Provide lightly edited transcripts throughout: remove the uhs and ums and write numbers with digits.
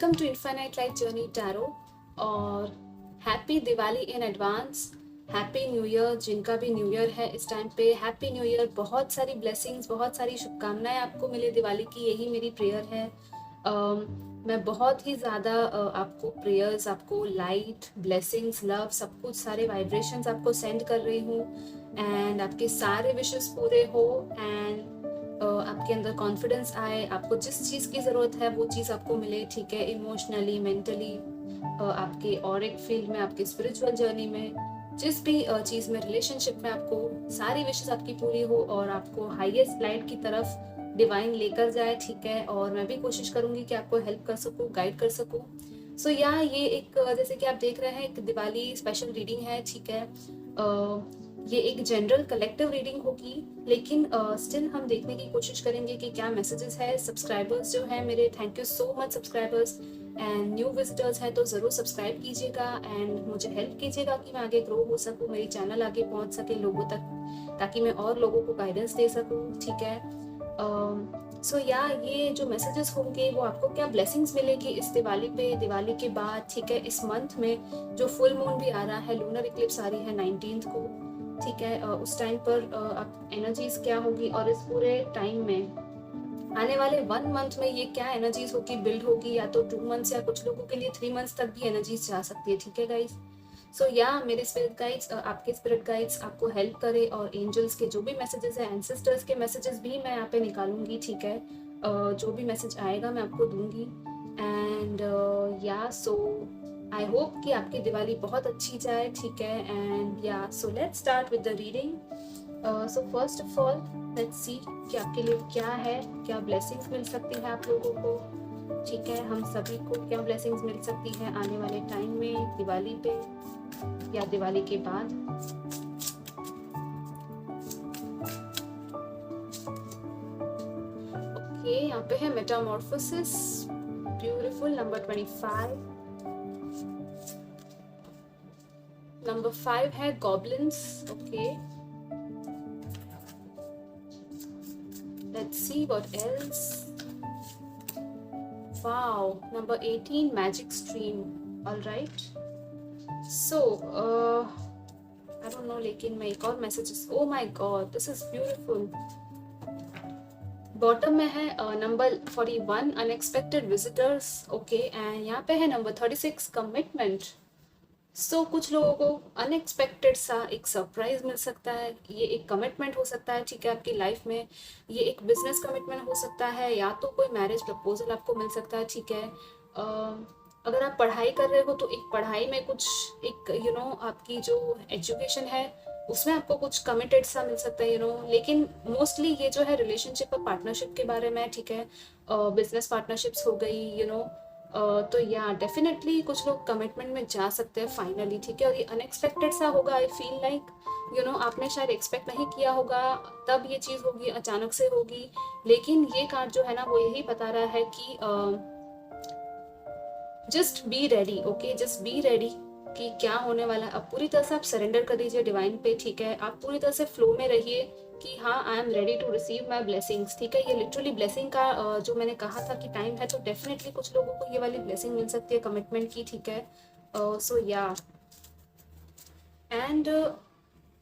Welcome to infinite light journey tarot और happy Diwali in advance. Happy new year जिनका भी new year है इस टाइम पे, हैप्पी न्यू ईयर। बहुत सारी ब्लेसिंग्स, बहुत सारी शुभकामनाएं आपको मिले दिवाली की, यही मेरी प्रेयर है। मैं बहुत ही ज़्यादा आपको प्रेयर्स, आपको लाइट, ब्लेसिंग्स, लव, सब कुछ, सारे वाइब्रेशंस आपको सेंड कर रही हूँ एंड आपके सारे विशेस पूरे हो एंड आपके अंदर कॉन्फिडेंस आए, आपको जिस चीज़ की ज़रूरत है वो चीज़ आपको मिले, ठीक है। इमोशनली, मेंटली, आपके और एक फील्ड में, आपके स्पिरिचुअल जर्नी में, जिस भी चीज़ में, रिलेशनशिप में, आपको सारी विशेष आपकी पूरी हो और आपको हाईएस्ट लाइट की तरफ डिवाइन लेकर जाए, ठीक है। और मैं भी कोशिश करूँगी कि आपको हेल्प कर सकूँ, गाइड कर सकूँ। सो ये एक जैसे कि आप देख रहे हैं, एक दिवाली स्पेशल रीडिंग है, ठीक है। ये एक जनरल कलेक्टिव रीडिंग होगी, लेकिन स्टिल हम देखने की कोशिश करेंगे कि क्या मैसेजेस है। सब्सक्राइबर्स जो है मेरे, thank you so much subscribers, and new visitors हैं तो ज़रूर सब्सक्राइब कीजिएगा एंड मुझे हेल्प कीजिएगा कि मैं आगे ग्रो हो सकूँ, मेरी चैनल आगे पहुँच सके लोगों तक, ताकि मैं और लोगों को गाइडेंस दे सकूँ, ठीक है। ये जो मैसेजेस होंगे वो आपको क्या ब्लेसिंग्स मिलेगी इस दिवाली पे, दिवाली के बाद, ठीक है। इस मंथ में जो फुल मून भी आ रहा है, लूनर इक्लिप्स आ रही है 19th को, ठीक है। उस टाइम पर आप एनर्जीज क्या होगी और इस पूरे टाइम में आने वाले 1 मंथ में ये क्या एनर्जीज होगी, बिल्ड होगी, या तो 2 मंथ्स या कुछ लोगों के लिए 3 मंथ्स तक भी एनर्जीज जा सकती है, ठीक है गाइज। मेरे स्पिरिट गाइड्स, आपके स्पिरिट गाइड्स आपको हेल्प करे और एंजल्स के जो भी मैसेजेस है, एंसेस्टर्स के मैसेजेस भी मैं यहाँ पे निकालूंगी, ठीक है। जो भी मैसेज आएगा मैं आपको दूंगी एंड आई होप कि आपकी दिवाली बहुत अच्छी जाए, ठीक है। And so let's start with the reading. So first of all let's see कि आपके लिए क्या है, क्या ब्लेसिंग्स मिल सकती है आप लोगों को, ठीक है। हम सभी को क्या ब्लेसिंग्स मिल सकती है आने वाले टाइम में, दिवाली पे या दिवाली के बाद। ओके, यहाँ पे है मेटामॉर्फोसिस, ब्यूटीफुल, नंबर 25। नंबर 5 है goblins, okay. Let's see what else. Wow, number 18 magic stream, alright. I don't know, लेकिन मैं एक और messages, O my God this is beautiful. Bottom में है number 41 unexpected visitors, okay. And यहाँ पे है नंबर 36 कमिटमेंट। कुछ लोगों को अनएक्सपेक्टेड सा एक सरप्राइज मिल सकता है, ये एक कमिटमेंट हो सकता है, ठीक है, आपकी लाइफ में। ये एक बिजनेस कमिटमेंट हो सकता है, या तो कोई मैरिज प्रपोजल आपको मिल सकता है, ठीक है। अगर आप पढ़ाई कर रहे हो तो एक पढ़ाई में कुछ एक आपकी जो एजुकेशन है उसमें आपको कुछ कमिटेड सा मिल सकता है, लेकिन मोस्टली ये जो है रिलेशनशिप और पार्टनरशिप के बारे में, ठीक है। बिजनेस पार्टनरशिप्स हो गई, तो डेफिनेटली कुछ लोग कमिटमेंट में जा सकते हैं फाइनली, ठीक है। और ये अनएक्सपेक्टेड सा होगा, आई फील लाइक आपने शायद एक्सपेक्ट नहीं किया होगा, तब ये चीज़ होगी, अचानक से होगी। लेकिन ये कार्ड जो है ना वो यही बता रहा है कि just be ready, okay, just be ready कि क्या होने वाला है। अब पूरी तरह से आप सरेंडर कर दीजिए डिवाइन पे, ठीक है। आप पूरी तरह से फ्लो में रहिए कि हाँ, I am ready to receive my blessings, ठीक है। ये लिटरली ब्लेसिंग का जो मैंने कहा था कि टाइम है, तो डेफिनेटली कुछ लोगों को ये वाली ब्लेसिंग मिल सकती है कमिटमेंट की, ठीक है। एंड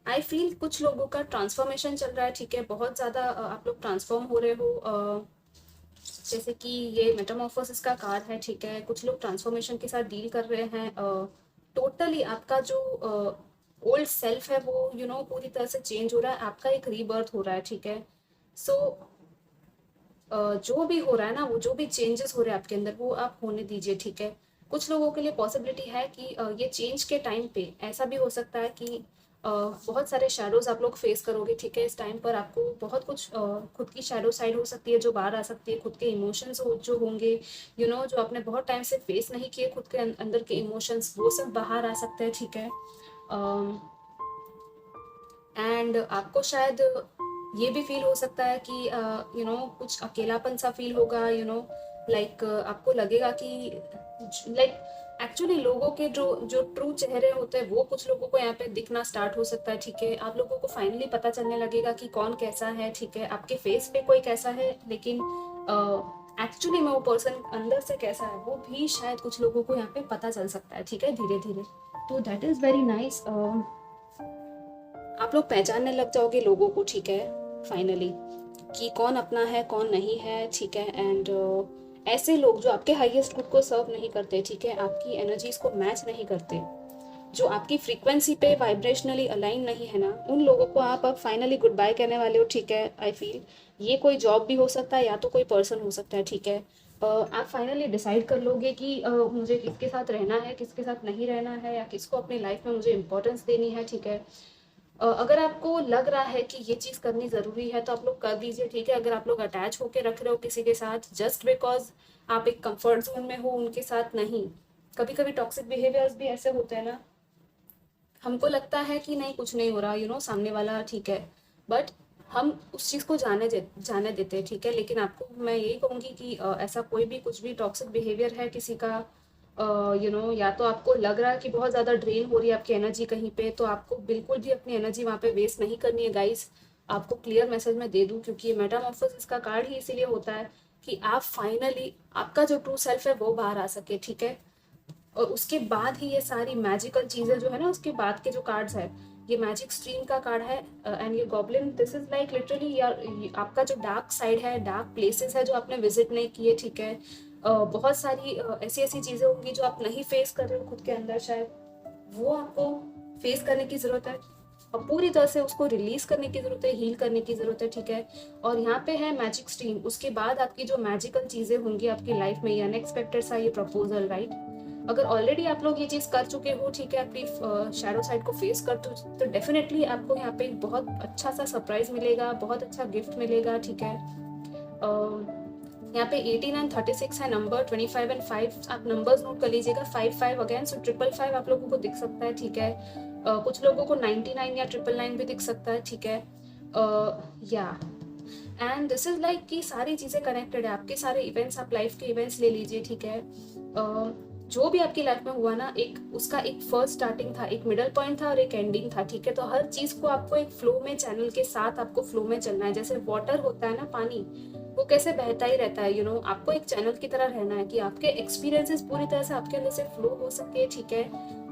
आई फील कुछ लोगों का ट्रांसफॉर्मेशन चल रहा है, ठीक है। बहुत ज़्यादा आप लोग ट्रांसफॉर्म हो रहे हो, जैसे कि ये मेटामॉर्फोसिस का कार्ड है, ठीक है। कुछ लोग ट्रांसफॉर्मेशन के साथ डील कर रहे हैं। टोटली आपका जो ओल्ड सेल्फ है वो पूरी तरह से चेंज हो रहा है, आपका एक रीबर्थ हो रहा है, ठीक है। जो भी हो रहा है ना, वो जो भी चेंजेस हो रहे हैं आपके अंदर वो आप होने दीजिए, ठीक है। कुछ लोगों के लिए पॉसिबिलिटी है कि ये चेंज के टाइम पे ऐसा भी हो सकता है कि बहुत सारे शैडोज आप लोग फेस करोगे, ठीक है। इस टाइम पर आपको बहुत कुछ खुद की शैडो साइड हो सकती है जो बाहर आ सकती है, खुद के इमोशंस जो होंगे, जो आपने बहुत टाइम से फेस नहीं किए, खुद के अंदर के इमोशंस, वो सब बाहर आ सकते हैं, ठीक है। एंड आपको शायद ये भी फील हो सकता है कि कुछ अकेलापन सा फील होगा, लाइक आपको लगेगा कि लाइक एक्चुअली लोगों के जो जो ट्रू चेहरे होते हैं वो कुछ लोगों को यहाँ पे दिखना स्टार्ट हो सकता है, ठीक है। आप लोगों को फाइनली पता चलने लगेगा कि कौन कैसा है, ठीक है। आपके फेस पे कोई कैसा है, लेकिन एक्चुअली में वो पर्सन अंदर से कैसा है वो भी शायद कुछ लोगों को यहाँ पे पता चल सकता है, ठीक है, धीरे धीरे। तो दैट इज़ वेरी नाइस। आप लोग पहचानने लग जाओगे लोगों को, ठीक है, फाइनली, कि कौन अपना है कौन नहीं है, ठीक है। एंड ऐसे लोग जो आपके हाईएस्ट गुड को सर्व नहीं करते, ठीक है, आपकी एनर्जीज को मैच नहीं करते, जो आपकी फ्रीक्वेंसी पे वाइब्रेशनली अलाइन नहीं है ना, उन लोगों को आप अब फाइनली गुड बाय कहने वाले हो, ठीक है। आई फील ये कोई जॉब भी हो सकता है या तो कोई पर्सन हो सकता है, ठीक है। आप फाइनली डिसाइड कर लोगे कि मुझे किसके साथ रहना है, किसके साथ नहीं रहना है, या किसको अपनी लाइफ में मुझे इंपॉर्टेंस देनी है, ठीक है। अगर आपको लग रहा है कि ये चीज़ करनी ज़रूरी है तो आप लोग कर दीजिए, ठीक है। अगर आप लोग अटैच होके रख रहे हो किसी के साथ जस्ट बिकॉज आप एक कंफर्ट जोन में हो उनके साथ, नहीं। कभी कभी टॉक्सिक बिहेवियर्स भी ऐसे होते हैं ना, हमको लगता है कि नहीं कुछ नहीं हो रहा, सामने वाला ठीक है, बट हम उस चीज़ को जाने देते हैं, ठीक है। लेकिन आपको मैं यही कहूँगी कि ऐसा कोई भी कुछ भी टॉक्सिक बिहेवियर है किसी का, या तो आपको लग रहा है कि बहुत ज़्यादा ड्रेन हो रही है आपकी एनर्जी कहीं पे, तो आपको बिल्कुल भी अपनी एनर्जी वहाँ पे वेस्ट नहीं करनी है गाइस। आपको क्लियर मैसेज मैं दे दूँ, क्योंकि ये मेटामॉर्फोसिस का कार्ड ही इसीलिए होता है कि आप फाइनली आपका जो ट्रू सेल्फ है वो बाहर आ सके, ठीक है। और उसके बाद ही ये सारी मैजिकल चीज़ें जो है ना, उसके बाद के जो कार्ड्स है, ये मैजिक स्ट्रीम का कार्ड है। एंड ये goblin, this is like literally यार, आपका जो डार्क साइड है, डार्क प्लेसेस है जो आपने विजिट नहीं किए, ठीक है। बहुत सारी ऐसी ऐसी चीज़ें होंगी जो आप नहीं फेस कर रहे हो खुद के अंदर, शायद वो आपको फेस करने की ज़रूरत है और पूरी तरह से उसको रिलीज करने की ज़रूरत है, हील करने की ज़रूरत है, ठीक है। और यहाँ पे है मैजिक स्ट्रीम, उसके बाद आपकी जो मैजिकल चीज़ें होंगी आपकी लाइफ में, ये अनएक्सपेक्टेड सा ये प्रपोजल, राइट। अगर ऑलरेडी आप लोग ये चीज़ कर चुके हो, ठीक है, अपनी शैडो साइड को फेस कर तो डेफिनेटली आपको यहाँ पे एक बहुत अच्छा सा सरप्राइज मिलेगा, बहुत अच्छा गिफ्ट मिलेगा, ठीक है। यहाँ पे 18 एंड 36 है नंबर, 25 एंड 5 आप नंबर्स नोट कर लीजिएगा, 5 अगेन, सो 555 आप लोगों को दिख सकता है, ठीक है। कुछ लोगों को 99 या 999 भी दिख सकता है, ठीक है। या एंड दिस इज लाइक कि सारी चीज़ें कनेक्टेड है, आपके सारे इवेंट्स, आप लाइफ के इवेंट्स ले लीजिए, ठीक है। जो भी आपकी लाइफ में हुआ ना, एक उसका एक फर्स्ट स्टार्टिंग था, एक मिडल पॉइंट था और एक एंडिंग था, ठीक है। तो हर चीज़ को आपको एक फ्लो में, चैनल के साथ आपको फ्लो में चलना है। जैसे वाटर होता है ना, पानी, वो कैसे बहता ही रहता है, आपको एक चैनल की तरह रहना है कि आपके एक्सपीरियंसेस पूरी तरह से आपके अंदर से फ्लो हो सके, ठीक है।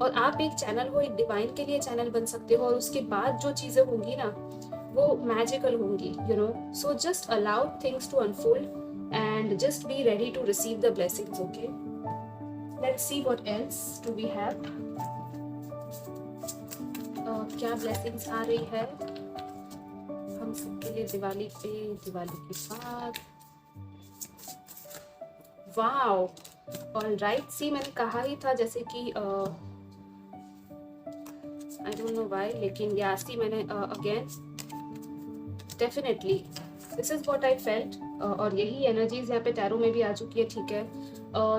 और आप एक चैनल हो, एक डिवाइन के लिए चैनल बन सकते हो, और उसके बाद जो चीज़ें होंगी ना वो मैजिकल होंगी, so just allow things to unfold and just be ready to receive the blessings, okay. Let's see what else do we have. क्या ब्लेसिंग्स आ रही है हम सबके लिए दिवाली पे, दिवाली के बाद। वाओ, ऑलराइट, सी मैंने कहा ही था, जैसे कि आई डोंट नो व्हाई, लेकिन या सी मैंने again definitely this is what I felt, और यही एनर्जीज यहाँ पे टैरो में भी आ चुकी है, ठीक है।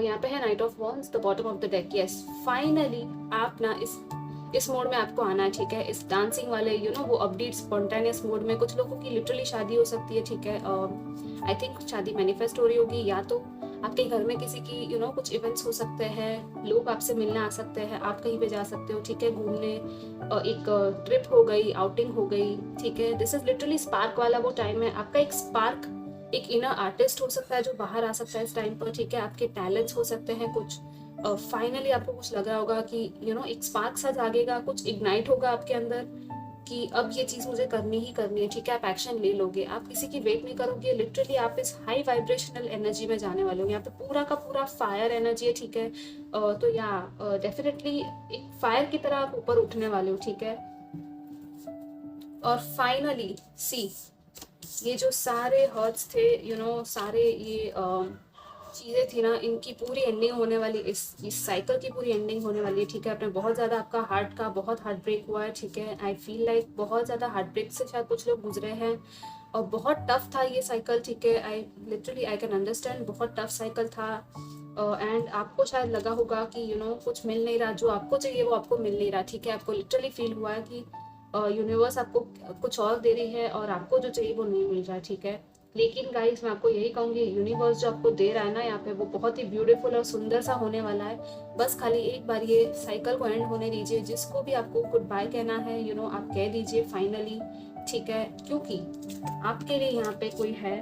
यहाँ पे है night of wands, the bottom of the deck. Yes, finally आप ना इस मोड में आपको आना है, ठीक है, इस डांसिंग वाले वो अपडीट स्पॉन्टेनियस मोड में। कुछ लोगों की लिटरली शादी हो सकती है, ठीक है। आई थिंक शादी मैनिफेस्ट हो रही होगी, या तो आपके घर में किसी की कुछ इवेंट्स हो सकते हैं, लोग आपसे मिलने आ सकते हैं, आप कहीं पे जा सकते हो, ठीक है, घूमने, एक ट्रिप हो गई, आउटिंग हो गई, ठीक है। दिस इज लिटरली स्पार्क वाला वो टाइम है, आपका एक स्पार्क, एक इनर आर्टिस्ट हो सकता है जो बाहर आ सकता है इस टाइम पर, ठीक है। आपके टैलेंट्स हो सकते हैं कुछ, फाइनली आपको कुछ लग रहा होगा कि एक स्पार्क सा जागेगा, कुछ इग्नाइट होगा आपके अंदर कि अब ये चीज़ मुझे करनी ही करनी है, ठीक है। आप एक्शन ले लोगे, आप किसी की वेट नहीं करोगे, लिटरली आप इस हाई वाइब्रेशनल एनर्जी में जाने वाले हो। यहाँ पे पूरा का पूरा फायर एनर्जी है, ठीक है। तो या डेफिनेटली एक फायर की तरह आप ऊपर उठने वाले हो, ठीक है। और फाइनली सी, ये जो सारे हर्ट्स थे, सारे ये चीज़ें थी ना, इनकी पूरी एंडिंग होने वाली, इस साइकिल की पूरी एंडिंग होने वाली है, ठीक है। आपने बहुत ज़्यादा, आपका हार्ट का बहुत हार्ट ब्रेक हुआ है, ठीक है। आई फील लाइक बहुत ज़्यादा हार्ट ब्रेक से शायद कुछ लोग गुजरे हैं, और बहुत टफ था ये साइकिल, ठीक है। आई कैन अंडरस्टैंड, बहुत टफ साइकिल था। एंड आपको शायद लगा होगा कि कुछ मिल नहीं रहा, जो आपको चाहिए वो आपको मिल नहीं रहा, ठीक है। आपको लिटरली फील हुआ है कि यूनिवर्स आपको कुछ और दे रही है और आपको जो चाहिए वो नहीं मिल रहा है, ठीक है। लेकिन गाइस मैं आपको यही कहूँगी, यूनिवर्स जो आपको दे रहा है ना यहाँ पे, वो बहुत ही ब्यूटीफुल और सुंदर सा होने वाला है। बस खाली एक बार ये साइकिल को एंड होने दीजिए, जिसको भी आपको गुड बाय कहना है, आप कह दीजिए फाइनली, ठीक है। क्योंकि आपके लिए यहाँ पे कोई है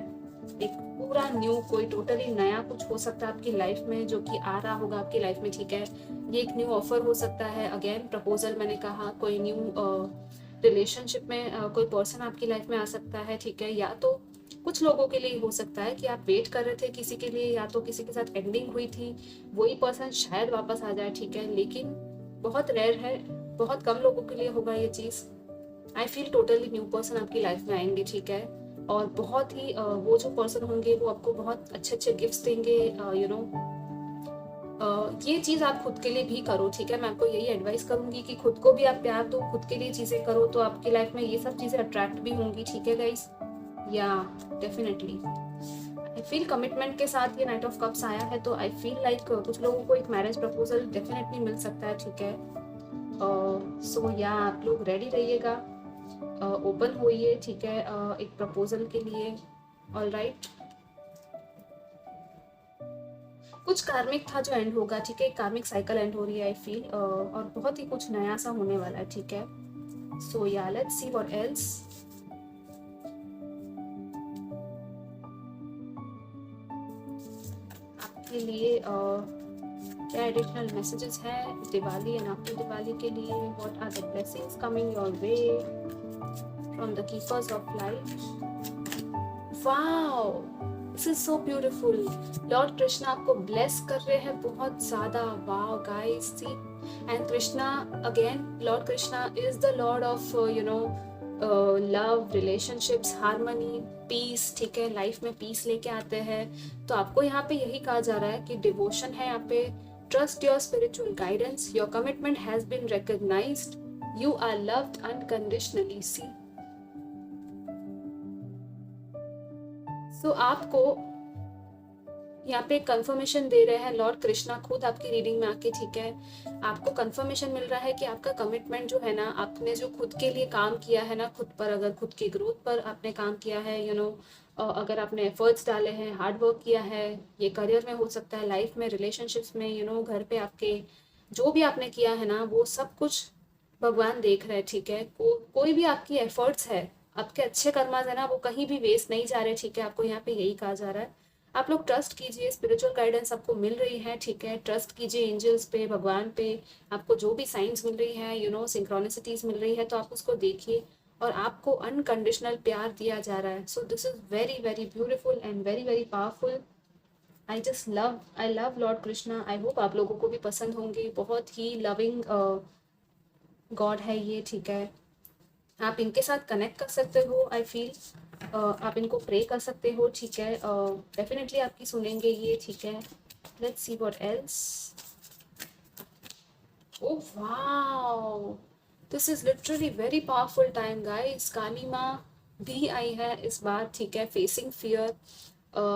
एक पूरा न्यू कोई टोटली नया कुछ हो सकता है आपकी लाइफ में जो कि आ रहा होगा आपकी लाइफ में, ठीक है। ये एक न्यू ऑफर हो सकता है, अगेन प्रपोजल मैंने कहा, कोई न्यू रिलेशनशिप में कोई पर्सन आपकी लाइफ में आ सकता है, ठीक है। या तो कुछ लोगों के लिए हो सकता है कि आप वेट कर रहे थे किसी के लिए, या तो किसी के साथ एंडिंग हुई थी, वही पर्सन शायद वापस आ जाए, ठीक है। लेकिन बहुत रेयर है, बहुत कम लोगों के लिए होगा ये चीज़। I feel totally new person आपकी लाइफ में आएंगे, ठीक है। और बहुत ही वो जो पर्सन होंगे वो आपको बहुत अच्छे अच्छे गिफ्ट्स देंगे, यू नो। ये चीज़ आप खुद के लिए भी करो, ठीक है। मैं आपको यही एडवाइस करूंगी कि खुद को भी आप प्यार दो, खुद के लिए चीज़ें करो, तो आपकी लाइफ में ये सब चीज़ें अट्रैक्ट भी होंगी, ठीक है गाइस। या डेफिनेटली आई फील कमिटमेंट के साथ ये नाइट ऑफ कप्स आया है, तो आई फील लाइक कुछ लोगों को एक मैरिज प्रपोजल डेफिनेटली मिल सकता है, ठीक है। सो या आप लोग रेडी रहिएगा, ओपन होइए, ठीक है, एक प्रपोजल के लिए। ऑलराइट, कुछ कार्मिक था जो एंड होगा, ठीक है। कार्मिक साइकिल एंड हो रही है आई फील, और बहुत ही कुछ नया सा होने वाला है, ठीक है। सो या लेट्स सी व्हाट एल्स। आपके लिए क्या एडिशनल मैसेजेस हैं दिवाली एंड आफ्टर दिवाली के लिए? What are the blessings coming your way from the keepers of light? Wow, this is so beautiful. Lord Krishna आपको ब्लेस कर रहे हैं बहुत ज्यादा। Wow guys, see, and Krishna again, lord Krishna is the lord of you know love, relationships, harmony, peace, ठीक है। Life में piece लेके आते हैं। तो आपको यहाँ पे यही कहा जा रहा है कि डिवोशन है यहाँ पे, trust your spiritual guidance, your commitment has been recognised, you are loved unconditionally. See, तो आपको यहाँ पे कंफर्मेशन दे रहे हैं लॉर्ड कृष्णा खुद आपकी रीडिंग में आके, ठीक है। आपको कंफर्मेशन मिल रहा है कि आपका कमिटमेंट जो है ना, आपने जो खुद के लिए काम किया है ना, खुद पर, अगर खुद की ग्रोथ पर आपने काम किया है, यू नो, अगर आपने एफर्ट्स डाले हैं, हार्ड वर्क किया है, ये करियर में हो सकता है, लाइफ में, रिलेशनशिप्स में, यू नो, घर पे आपके जो भी आपने किया है ना, वो सब कुछ भगवान देख रहे हैं, ठीक है। कोई भी आपकी एफर्ट्स है, आपके अच्छे कर्मास है ना, वो कहीं भी वेस्ट नहीं जा रहे, ठीक है। आपको यहाँ पे यही कहा जा रहा है, आप लोग ट्रस्ट कीजिए, स्पिरिचुअल गाइडेंस आपको मिल रही है, ठीक है। ट्रस्ट कीजिए एंजल्स पे, भगवान पे, आपको जो भी साइंस मिल रही है, यू नो, सिंक्रोनिसिटीज मिल रही है, तो आप उसको देखिए, और आपको अनकंडीशनल प्यार दिया जा रहा है। So this is very very beautiful and very very powerful. I love Lord Krishna. I hope आप लोगों को भी पसंद होंगे, बहुत ही लविंग गॉड है ये, ठीक है। आप इनके साथ कनेक्ट कर सकते हो, आई फील आप इनको प्रे कर सकते हो, ठीक है। डेफिनेटली आपकी सुनेंगे ये, ठीक है। Let's see what else. Oh wow, this is literally very powerful time guys. Kali Maa भी आई है इस बार, ठीक है। Facing fear,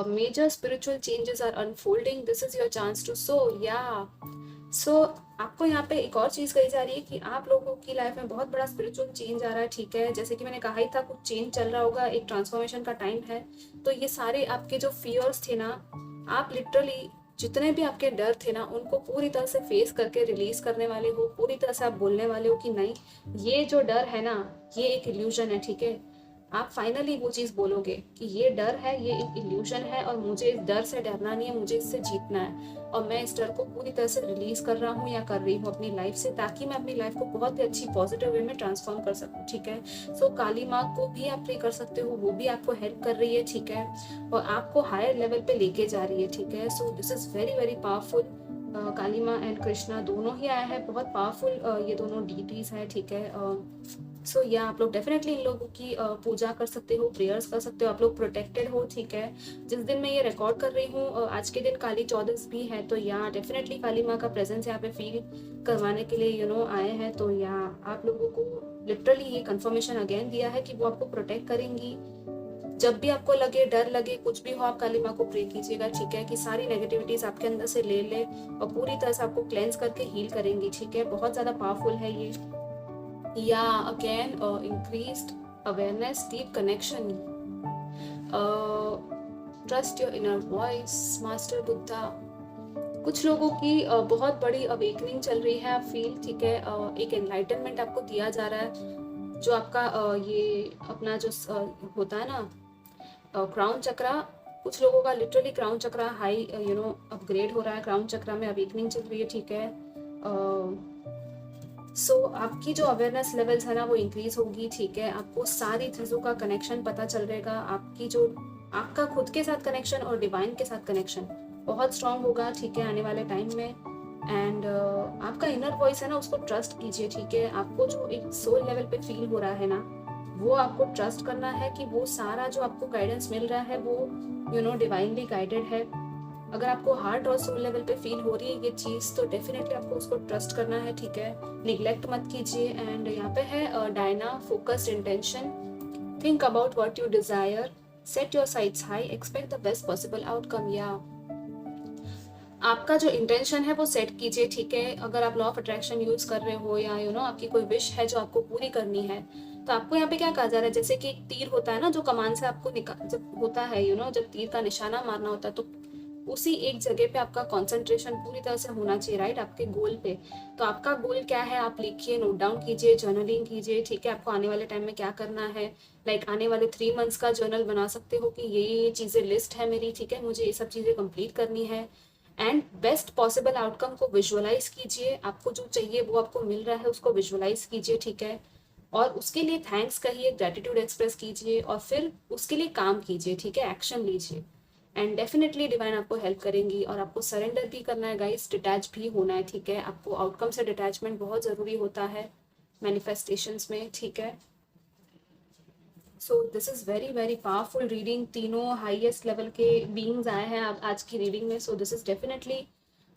major spiritual changes are unfolding, this is your chance to so, या सो आपको यहाँ पे एक और चीज कही जा रही है कि आप लोगों की लाइफ में बहुत बड़ा स्पिरिचुअल चेंज आ रहा है, ठीक है। जैसे कि मैंने कहा ही था, कुछ चेंज चल रहा होगा, एक ट्रांसफॉर्मेशन का टाइम है। तो ये सारे आपके जो फियर्स थे ना, आप लिटरली जितने भी आपके डर थे ना, उनको पूरी तरह से फेस करके रिलीज करने वाले हो, पूरी तरह से आप बोलने वाले हो कि नहीं, ये जो डर है ना, ये एक इल्यूजन है, ठीक है। आप फाइनली वो चीज़ बोलोगे कि ये डर है, ये एक इल्यूजन है, और मुझे इस डर से डरना नहीं है, मुझे इससे जीतना है, और मैं इस डर को पूरी तरह से रिलीज कर रहा हूँ या कर रही हूँ अपनी लाइफ से, ताकि मैं अपनी लाइफ को बहुत ही अच्छी पॉजिटिव वे में ट्रांसफॉर्म कर सकूँ, ठीक है। सो काली माँ को भी आप प्रे कर सकते हो, वो भी आपको हेल्प कर रही है, ठीक है, और आपको हायर लेवल पे लेके जा रही है, ठीक है। So this is very very powerful. Kali Maa and Krishna दोनों ही आया है, बहुत पावरफुल ये दोनों डीटीज है, ठीक है। सो या आप लोग डेफिनेटली इन लोगों की पूजा कर सकते हो, प्रेयर्स कर सकते हो, आप लोग प्रोटेक्टेड हो, ठीक है। जिस दिन मैं ये रिकॉर्ड कर रही हूँ, आज के दिन काली चौदस भी है, तो यहाँ डेफिनेटली काली माँ का प्रेजेंस यहाँ पे फील करवाने के लिए, यू नो, आए हैं। तो यहाँ आप लोगों को लिटरली ये कंफर्मेशन अगेन दिया है कि वो आपको प्रोटेक्ट करेंगी। जब भी आपको लगे, डर लगे, कुछ भी हो, आप काली माँ को प्रे कीजिएगा, ठीक है, कि सारी नेगेटिविटीज आपके अंदर से ले ले और पूरी तरह से आपको क्लेंस करके हील करेंगी, ठीक है। बहुत ज्यादा पावरफुल है ये। या again increased awareness, deep connection, trust your inner voice, master Buddha. कुछ लोगों की बहुत बड़ी अवेकनिंग चल रही है, आप फील, ठीक है। एक एनलाइटनमेंट आपको दिया जा रहा है, जो आपका ये अपना जो होता है ना, क्राउन चक्रा, कुछ लोगों का लिटरली क्राउन चक्रा हाई अपग्रेड हो रहा है, क्राउन चक्रा में अवेकनिंग चल रही है, ठीक है। सो आपकी जो अवेयरनेस लेवल्स है ना वो इंक्रीज होगी, ठीक है। आपको सारी चीज़ों का कनेक्शन पता चल रहेगा, आपकी जो आपका खुद के साथ कनेक्शन और डिवाइन के साथ कनेक्शन बहुत स्ट्रांग होगा, ठीक है, आने वाले टाइम में। एंड आपका इनर वॉइस है ना उसको ट्रस्ट कीजिए, ठीक है। आपको जो एक सोल लेवल पे फील हो रहा है ना वो आपको ट्रस्ट करना है कि वो सारा जो आपको गाइडेंस मिल रहा है वो डिवाइनली गाइडेड है। अगर आपको हार्ट और सोल लेवल पे फील हो रही है ये चीज़ तो डेफिनेटली आपको उसको ट्रस्ट करना है, ठीक है। निग्लेक्ट मत कीजिए। एंड यहाँ पे है Diana, focused intention, think about what you desire, set your sites high, expect the best possible outcome. या आपका जो इंटेंशन है वो सेट कीजिए, ठीक है। अगर आप लॉ ऑफ अट्रैक्शन यूज कर रहे हो या आपकी कोई विश है जो आपको पूरी करनी है, तो आपको यहाँ पे क्या कहा जा रहा है, जैसे कि एक तीर होता है ना जो कमान से आपको जब होता है जब तीर का निशाना मारना होता है तो उसी एक जगह पे आपका कंसंट्रेशन पूरी तरह से होना चाहिए, राइट, आपके गोल पे। तो आपका गोल क्या है आप लिखिए, नोट डाउन कीजिए, जर्नलिंग कीजिए, ठीक है। आपको आने वाले टाइम में क्या करना है, लाइक आने वाले 3 मंथ्स का जर्नल बना सकते हो कि ये चीज़ें लिस्ट है मेरी, ठीक है, मुझे ये सब चीज़ें कंप्लीट करनी है। एंड बेस्ट पॉसिबल आउटकम को विजुअलाइज कीजिए, आपको जो चाहिए वो आपको मिल रहा है उसको विजुअलाइज कीजिए, ठीक है। और उसके लिए थैंक्स कहिए, ग्रेटिट्यूड एक्सप्रेस कीजिए और फिर उसके लिए काम कीजिए, ठीक है, एक्शन लीजिए। एंड डेफिनेटली डिवाइन आपको हेल्प करेंगी। और आपको सरेंडर भी करना है गाइस, डिटैच भी होना है, ठीक है। आपको आउटकम से डिटैचमेंट बहुत ज़रूरी होता है मैनिफेस्टेशंस में, ठीक है। So this is very very powerful reading, तीनों हाईएस्ट लेवल के बीइंग्स आए हैं आज की रीडिंग में। सो दिस इज़ डेफिनेटली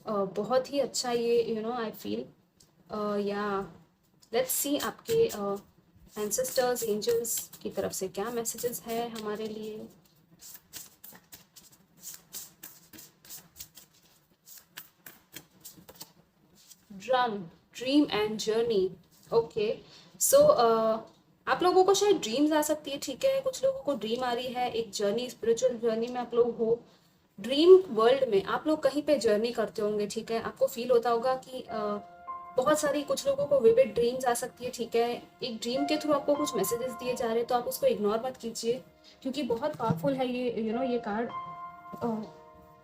बहुत ही अच्छा ये आई फील। या लेट्स सी आपके एंसेस्टर्स एंजल्स की तरफ से क्या मैसेजेस है हमारे लिए। Drum, dream and journey. Okay, so आप लोगों को शायद ड्रीम्स आ सकती है, ठीक है। कुछ लोगों को ड्रीम आ रही है, एक जर्नी, स्पिरिचुअल जर्नी में आप लोग हो। ड्रीम वर्ल्ड में आप लोग कहीं पे जर्नी करते होंगे, ठीक है। आपको फील होता होगा कि बहुत सारी, कुछ लोगों को विविड ड्रीम्स आ सकती है, ठीक है। एक ड्रीम के थ्रू आपको कुछ मैसेजेस दिए जा रहे हैं तो आप उसको इग्नोर मत कीजिए, क्योंकि बहुत पावरफुल है ये ये कार्ड।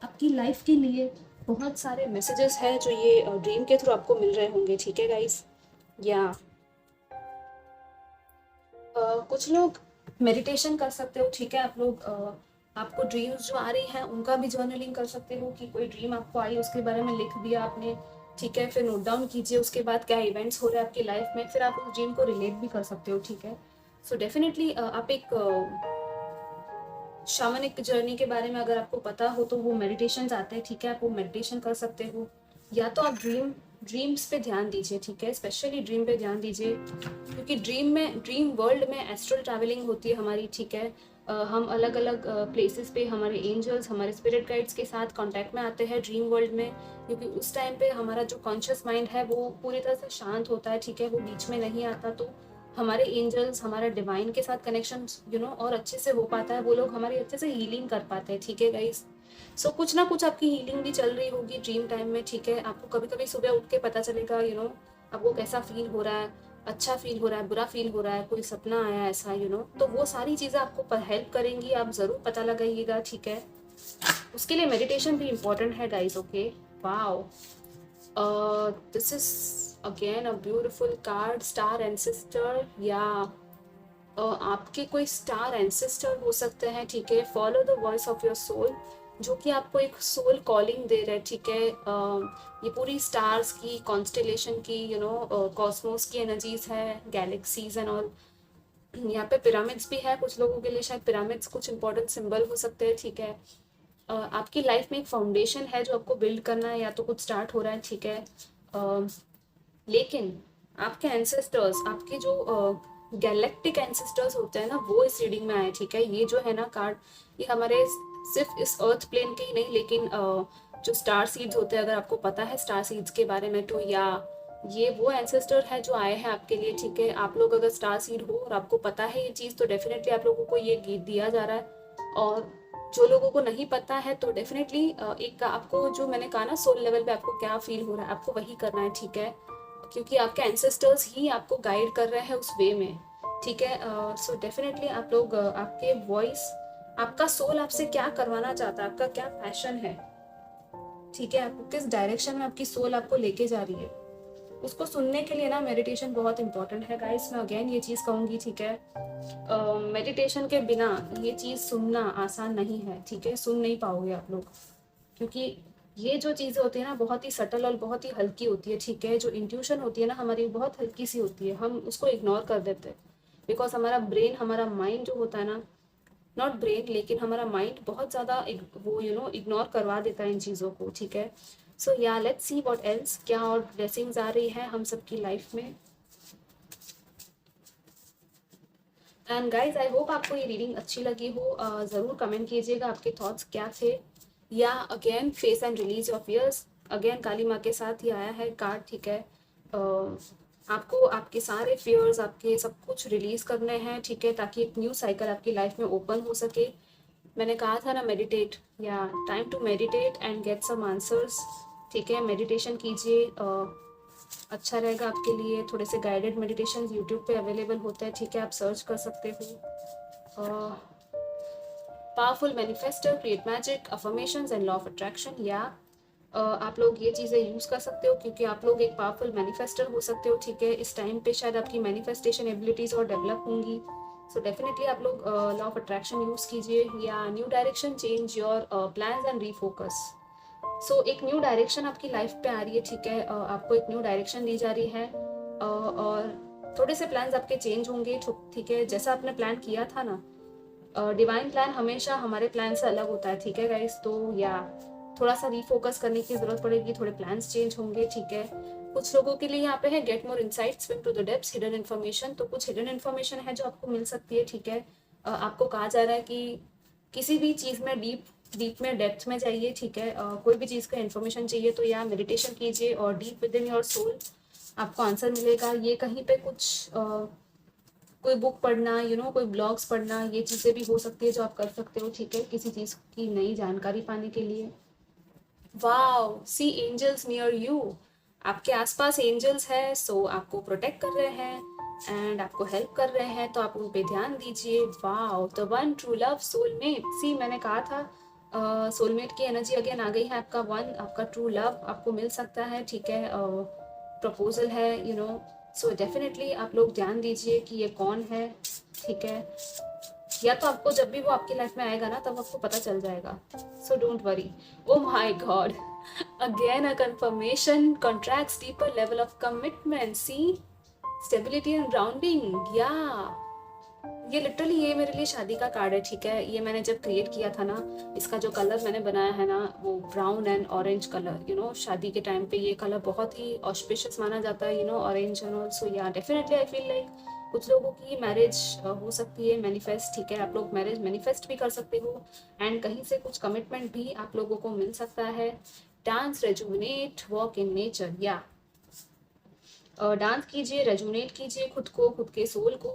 आपकी लाइफ के लिए बहुत सारे मैसेजेस हैं जो ये ड्रीम के थ्रू आपको मिल रहे होंगे, ठीक है गाइस। या कुछ लोग मेडिटेशन कर सकते हो, ठीक है। आप लोग आपको ड्रीम्स जो आ रही हैं उनका भी जर्नलिंग कर सकते हो कि कोई ड्रीम आपको आई उसके बारे में लिख दिया आपने, ठीक है। फिर नोट डाउन कीजिए उसके बाद क्या इवेंट्स हो रहे हैं आपकी लाइफ में, फिर आप उस ड्रीम को रिलेट भी कर सकते हो, ठीक है। सो डेफिनेटली आप एक शामनिक जर्नी के बारे में अगर आपको पता हो तो वो मेडिटेशन आते हैं, ठीक है। आप वो मेडिटेशन कर सकते हो, या तो आप ड्रीम्स पे ध्यान दीजिए, ठीक है। स्पेशली ड्रीम पे ध्यान दीजिए, क्योंकि ड्रीम वर्ल्ड में एस्ट्रल ट्रैवलिंग होती है हमारी, ठीक है। हम अलग अलग प्लेसेस पे हमारे एंजल्स, हमारे स्पिरिट गाइड्स के साथ कांटेक्ट में आते हैं ड्रीम वर्ल्ड में, क्योंकि उस टाइम पे हमारा जो कॉन्शियस माइंड है वो पूरी तरह से शांत होता है, ठीक है, वो बीच में नहीं आता। तो हमारे एंजल्स, हमारा डिवाइन के साथ कनेक्शन और अच्छे से हो पाता है, वो लोग हमारी अच्छे से हीलिंग कर पाते हैं, ठीक है गाइस। सो कुछ ना कुछ आपकी हीलिंग भी चल रही होगी ड्रीम टाइम में, ठीक है। आपको कभी कभी सुबह उठ के पता चलेगा आपको कैसा फील हो रहा है, अच्छा फील हो रहा है, बुरा फील हो रहा है, कोई सपना आया ऐसा तो वो सारी चीज़ें आपको हेल्प करेंगी, आप ज़रूर पता लगाइएगा, ठीक है। उसके लिए मेडिटेशन भी इम्पोर्टेंट है guys, okay. Wow, this is again a beautiful card, star ancestor. या आपके कोई स्टार एंसेस्टर हो सकते हैं, ठीक है। Follow the voice of your soul, जो कि आपको एक सोल कॉलिंग दे रहे हैं, ठीक है। ये पूरी स्टार्स की, कॉन्स्टेलेशन की, कॉस्मोस की एनर्जीज है, गैलेक्सीज एंड ऑल। यहाँ पे पिरामिड्स भी है, कुछ लोगों के लिए शायद पिरामिड्स कुछ इंपॉर्टेंट सिंबल हो सकते हैं, ठीक है। आपकी लाइफ में एक फाउंडेशन है जो आपको बिल्ड करना है, या तो कुछ स्टार्ट हो रहा है, ठीक है। लेकिन आपके एंसेस्टर्स, आपके जो गैलेक्टिक एंसेस्टर्स होते हैं ना, वो इस रीडिंग में आए, ठीक है। ये जो है ना कार्ड, ये हमारे सिर्फ इस अर्थ प्लेन के ही नहीं, लेकिन जो स्टार सीड्स होते हैं, अगर आपको पता है स्टार सीड्स के बारे में, तो या ये वो एंसेस्टर है जो आए हैं आपके लिए, ठीक है। आप लोग अगर स्टार सीड हो और आपको पता है ये चीज़, तो डेफिनेटली आप लोगों को ये गीत दिया जा रहा है। और जो लोगों को नहीं पता है तो डेफिनेटली एक आपको, जो मैंने कहा ना सोल लेवल पे आपको क्या फील हो रहा है, आपको वही करना है, ठीक है, क्योंकि आपके एंसेस्टर्स ही आपको गाइड कर रहे हैं उस वे में, ठीक है। सो डेफिनेटली आप लोग आपके वॉइस आपका सोल आपसे क्या करवाना चाहता है, आपका क्या पैशन है, ठीक है, आपको किस डायरेक्शन में आपकी सोल आपको लेके जा रही है, उसको सुनने के लिए ना मेडिटेशन बहुत इंपॉर्टेंट है गाइस। मैं अगेन ये चीज़ कहूँगी, ठीक है, मेडिटेशन के बिना ये चीज़ सुनना आसान नहीं है, ठीक है, सुन नहीं पाओगे आप लोग, क्योंकि ये जो चीज़ें होती है ना बहुत ही सटल और बहुत ही हल्की होती है, ठीक है, जो इंट्यूशन होती है ना हमारी बहुत हल्की सी होती है, हम उसको इग्नोर कर देते हैं, बिकॉज हमारा ब्रेन, हमारा माइंड जो होता है ना, नॉट ब्रेन लेकिन हमारा माइंड बहुत ज़्यादा वो इग्नोर करवा देता है इन चीज़ों को, ठीक है। सो या लेट्स सी व्हाट एल्स, क्या और ब्लेसिंग्स आ रही है हम सबकी लाइफ में। एंड गाइज आई होप आपको ये रीडिंग अच्छी लगी हो, ज़रूर कमेंट कीजिएगा आपके थॉट्स क्या थे। या again face and release your fears, again Kali Maa के साथ ही आया है कार्ड, ठीक है। आपको आपके सारे फियर्स, आपके सब कुछ रिलीज करने हैं, ठीक है, ताकि एक न्यू साइकिल आपकी लाइफ में ओपन हो सके। मैंने कहा था ना मेडिटेट, या time to meditate and get some answers, ठीक है, मेडिटेशन कीजिए, अच्छा रहेगा आपके लिए। थोड़े से गाइडेड मेडिटेशन यूट्यूब पे अवेलेबल होते हैं, ठीक है, आप सर्च कर सकते हो। Powerful manifester, create magic, affirmations and law of attraction, या आप लोग ये चीज़ें यूज़ कर सकते हो, क्योंकि आप लोग एक पावरफुल मैनिफेस्टर हो सकते हो, ठीक है। इस टाइम पे शायद आपकी मैनिफेस्टेशन एबिलिटीज़ और डेवलप होंगी, सो डेफिनेटली आप लोग लॉ ऑफ अट्रैक्शन यूज़ कीजिए। या new direction, change your plans and refocus. So एक न्यू डायरेक्शन आपकी लाइफ पे आ रही है, ठीक है, आपको एक न्यू डायरेक्शन दी जा रही है, और थोड़े से प्लान्स आपके चेंज होंगे, ठीक है, जैसा आपने प्लान किया था ना, डिवाइन प्लान हमेशा हमारे प्लान से अलग होता है, ठीक है गाइस। तो या थोड़ा सा रीफोकस करने की जरूरत पड़ेगी, थोड़े प्लान्स चेंज होंगे, ठीक है। कुछ लोगों के लिए यहाँ पे है get more insight, swim to the depths, hidden information, तो कुछ हिडन इन्फॉर्मेशन है जो आपको मिल सकती है, ठीक है। आपको कहा जा रहा है कि किसी भी चीज़ में डीप डीप में डेप्थ में जाइए, ठीक है, कोई भी चीज़ का इन्फॉर्मेशन चाहिए तो या मेडिटेशन कीजिए और deep within your soul आपको आंसर मिलेगा। ये कहीं पे कुछ कोई बुक पढ़ना, कोई ब्लॉग्स पढ़ना, ये चीज़ें भी हो सकती है जो आप कर सकते हो, ठीक है, किसी चीज़ की नई जानकारी पाने के लिए। Wow, see angels near you, आपके आसपास एंजल्स है, सो आपको प्रोटेक्ट कर रहे हैं एंड आपको हेल्प कर रहे हैं, तो आप उन पे ध्यान दीजिए। Wow, the one true love, soulmate, see मैंने कहा था सोलमेट की एनर्जी अगेन आ गई है, आपका वन, आपका ट्रू लव आपको मिल सकता है, ठीक है, प्रपोजल है, सो डेफिनेटली आप लोग ध्यान दीजिए कि ये कौन है, ठीक है, या तो आपको जब भी वो आपकी लाइफ में आएगा ना तब आपको पता चल जाएगा, so don't worry. Oh my god, again a confirmation, contracts, deeper level of commitment, see stability and grounding, या ये लिटरली ये मेरे लिए शादी का कार्ड है, ठीक है। ये मैंने जब क्रिएट किया था ना, इसका जो कलर मैंने बनाया है ना वो ब्राउन एंड ऑरेंज कलर, शादी के टाइम पे ये कलर बहुत ही ऑस्पिशियस माना जाता है, ऑरेंज एंड ऑल्सो, या डेफिनेटली आई फील लाइक कुछ लोगों की मैरिज हो सकती है मैनिफेस्ट, ठीक है, आप लोग मैरिज मैनिफेस्ट भी कर सकते हो एंड कहीं से कुछ कमिटमेंट भी आप लोगों को मिल सकता है। Dance, rejuvenate, walk in nature, या डांस कीजिए, रेजुनेट कीजिए खुद को, खुद के सोल को,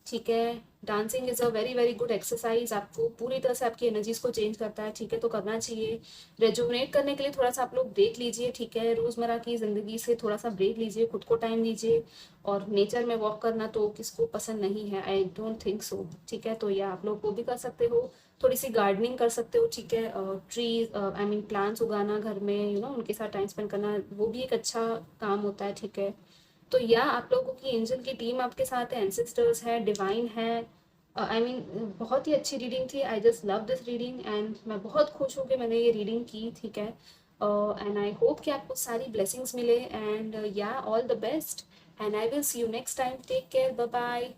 ठीक है। Dancing is a very very good exercise, आपको पूरी तरह से आपकी एनर्जीज को चेंज करता है, ठीक है, तो करना चाहिए। रेजुनेट करने के लिए थोड़ा सा आप लोग ब्रेक लीजिए, ठीक है, रोज़मर्रा की ज़िंदगी से थोड़ा सा ब्रेक लीजिए, खुद को टाइम दीजिए। और नेचर में वॉक करना तो किसको पसंद नहीं है, आई डोंट थिंक सो, ठीक है, तो या आप लोग वो भी कर सकते हो। थोड़ी सी गार्डनिंग कर सकते हो, ठीक है, ट्रीज आई मीन प्लांट्स उगाना घर में, उनके साथ टाइम स्पेंड करना, वो भी एक अच्छा काम होता है, ठीक है। तो या आप लोगों की एंजल की टीम आपके साथ है, एंसेस्टर्स है, डिवाइन है, आई मीन बहुत ही अच्छी रीडिंग थी, I just love this reading and मैं बहुत खुश हूँ कि मैंने ये रीडिंग की, ठीक है। एंड आई होप कि आपको सारी ब्लेसिंग्स मिले and yeah all the best and I will see you next time, take care, bye bye.